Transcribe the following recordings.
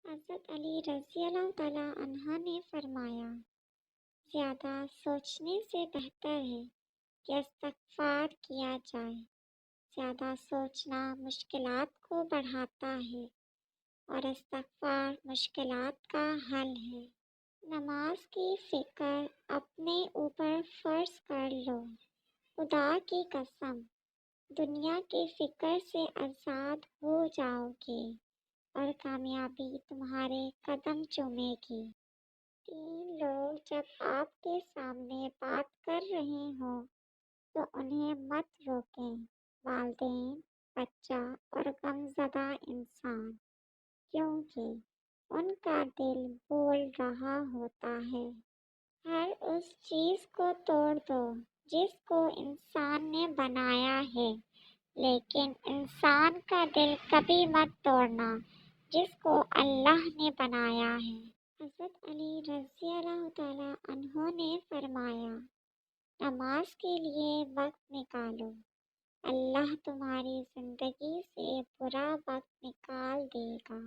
حضرت علی رضی اللہ تعالیٰ عنہ نے فرمایا، زیادہ سوچنے سے بہتر ہے کہ استغفار کیا جائے۔ زیادہ سوچنا مشکلات کو بڑھاتا ہے اور استغفار مشکلات کا حل ہے۔ نماز کی فکر اپنے اوپر فرض کر لو۔ خدا کی قسم، دنیا کی فکر سے آزاد ہو جاؤ گے اور کامیابی تمہارے قدم چومے گی۔ 3 لوگ جب آپ کے سامنے بات کر رہے ہوں تو انہیں مت روکیں: والدین، بچہ اور غمزدہ انسان، کیونکہ ان کا دل بول رہا ہوتا ہے۔ ہر اس چیز کو توڑ دو جس کو انسان نے بنایا ہے، لیکن انسان کا دل کبھی مت توڑنا جس کو اللہ نے بنایا ہے۔ حضرت علی رضی اللہ تعالیٰ عنہ نے فرمایا، نماز کے لیے وقت نکالو، اللہ تمہاری زندگی سے برا وقت نکال دے گا۔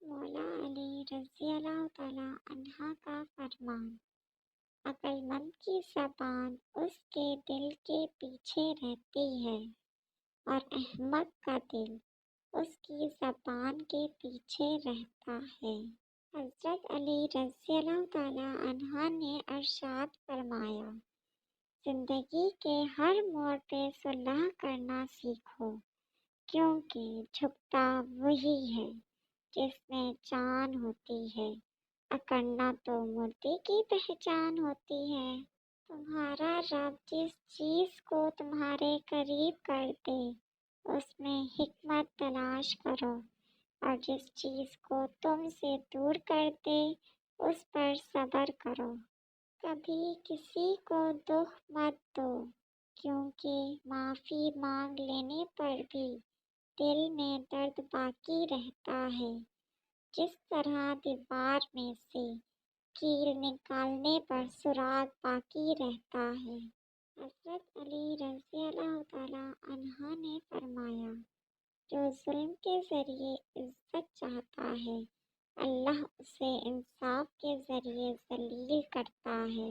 مولا علی رضی اللہ تعالیٰ عنہ کا فرمان، عقل مند کی زبان اس کے دل کے پیچھے رہتی ہے اور احمق کا دل اس کی زبان کے پیچھے رہتا ہے۔ حضرت علی رضی اللہ تعالیٰ عنہ نے ارشاد فرمایا، زندگی کے ہر موڑ پہ صلح کرنا سیکھو، کیونکہ جھکتا وہی ہے جس میں جان ہوتی ہے، اکڑنا تو مردے کی پہچان ہوتی ہے۔ تمہارا رب جس چیز کو تمہارے قریب کر دے اس میں حکمت تلاش کرو، اور جس چیز کو تم سے دور کر دے اس پر صبر کرو۔ کبھی کسی کو دکھ مت دو، کیونکہ معافی مانگ لینے پر بھی دل میں درد باقی رہتا ہے، جس طرح دیوار میں سے کیل نکالنے پر سراغ باقی رہتا ہے۔ حضرت علی رضی اللہ تعالیٰ عنہ نے فرمایا، جو ظلم کے ذریعے عزت چاہتا ہے، اللہ اسے انصاف کے ذریعے ذلیل کرتا ہے۔